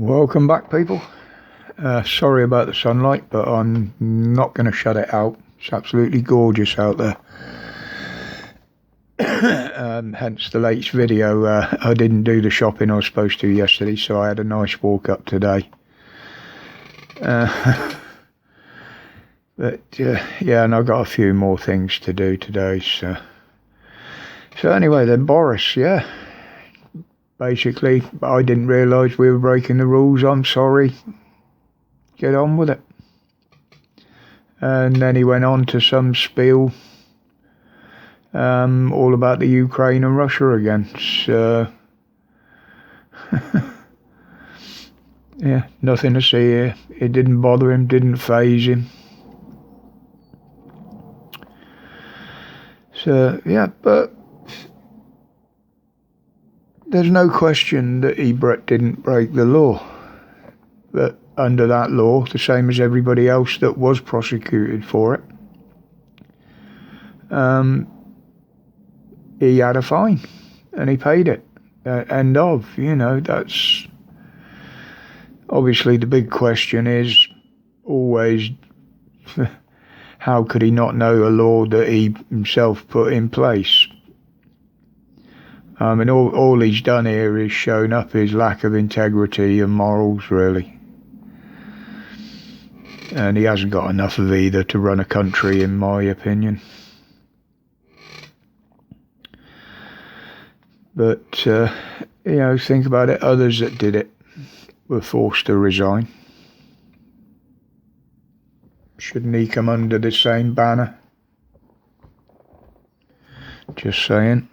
Welcome back, people. Sorry about the sunlight, but I'm not going to shut it out. It's absolutely gorgeous out there. Hence the latest video. I didn't do the shopping I was supposed to yesterday, so I had a nice walk up today. Yeah, and I've got a few more things to do today. So anyway, then Boris, yeah. Basically, I didn't realise we were breaking the rules. I'm sorry. Get on with it. And then he went on to some spiel all about the Ukraine and Russia again. So, yeah, nothing to see here. It didn't bother him, didn't faze him. So, yeah, but there's no question that he didn't break the law. But under that law, the same as everybody else that was prosecuted for it, he had a fine and he paid it. End of, that's obviously the big question is always how could he not know a law that he himself put in place? And all he's done here is shown up his lack of integrity and morals, really. And he hasn't got enough of either to run a country, in my opinion. But, think about it. Others that did it were forced to resign. Shouldn't he come under the same banner? Just saying.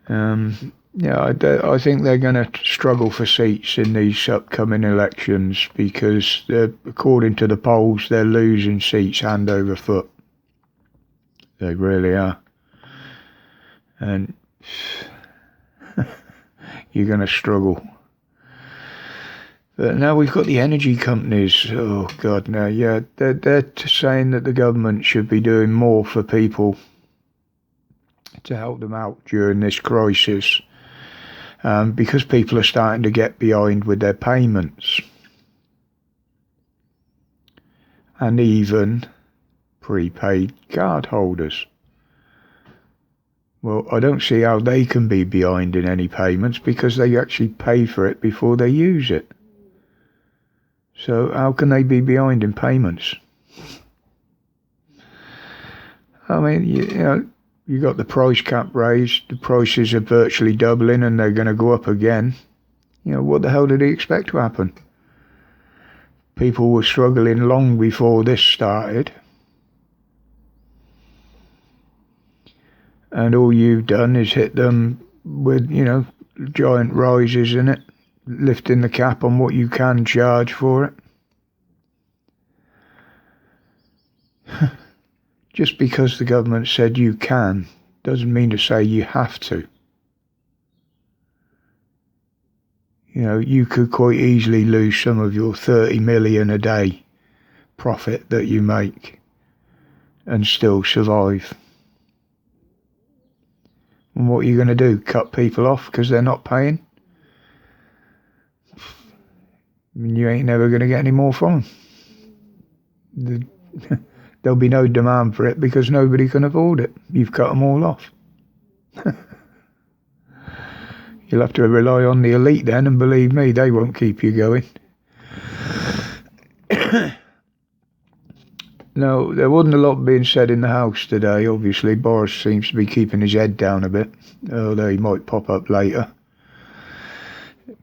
I think they're going to struggle for seats in these upcoming elections because, according to the polls, they're losing seats hand over foot. They really are. And you're going to struggle. But now we've got the energy companies. Oh, God, no. Yeah, they're saying that the government should be doing more for people to help them out during this crisis, because people are starting to get behind with their payments, and even prepaid card holders. Well, I don't see how they can be behind in any payments because they actually pay for it before they use it. So how can they be behind in payments? I mean, you got the price cap raised, the prices are virtually doubling and they're going to go up again. What the hell did he expect to happen? People were struggling long before this started. And all you've done is hit them with, giant rises in it, lifting the cap on what you can charge for it. Just because the government said you can doesn't mean to say you have to. You could quite easily lose some of your 30 million a day profit that you make and still survive. And what are you going to do? Cut people off because they're not paying? I mean, you ain't never going to get any more from them. There'll be no demand for it because nobody can afford it. You've cut them all off. You'll have to rely on the elite then, and believe me, they won't keep you going. No, there wasn't a lot being said in the House today. Obviously, Boris seems to be keeping his head down a bit, although he might pop up later.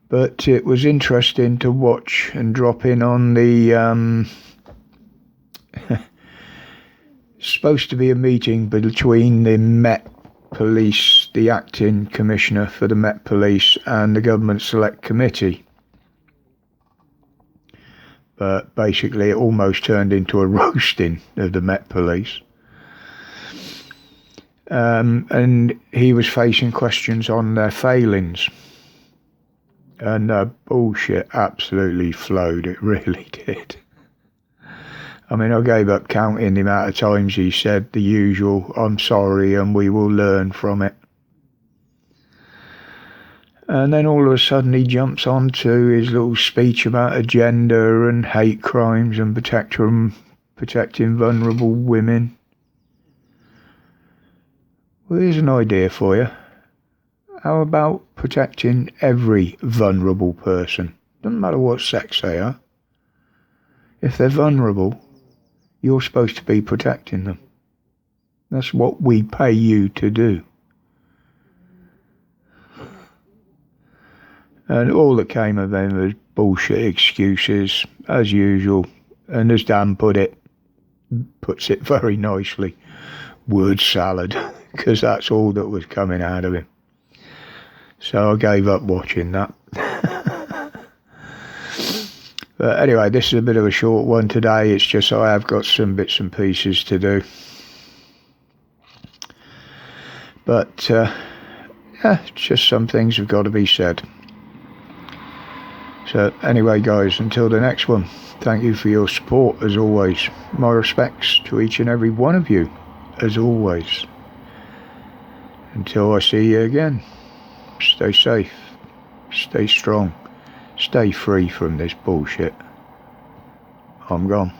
But it was interesting to watch and drop in on the supposed to be a meeting between the Met Police, the acting commissioner for the Met Police, and the Government Select Committee. But basically it almost turned into a roasting of the Met Police. And he was facing questions on their failings. And the bullshit absolutely flowed, it really did. I mean, I gave up counting the amount of times he said the usual, I'm sorry and we will learn from it. And then all of a sudden he jumps onto his little speech about agenda and hate crimes and protecting vulnerable women. Well, here's an idea for you. How about protecting every vulnerable person? Doesn't matter what sex they are. If they're vulnerable, you're supposed to be protecting them. That's what we pay you to do. And all that came of them was bullshit excuses, as usual. And as Dan puts it very nicely, word salad, because that's all that was coming out of him. So I gave up watching that. But anyway, this is a bit of a short one today. It's just I have got some bits and pieces to do. But, just some things have got to be said. So anyway, guys, until the next one, thank you for your support, as always. My respects to each and every one of you, as always. Until I see you again, stay safe, stay strong, stay free from this bullshit. I'm gone.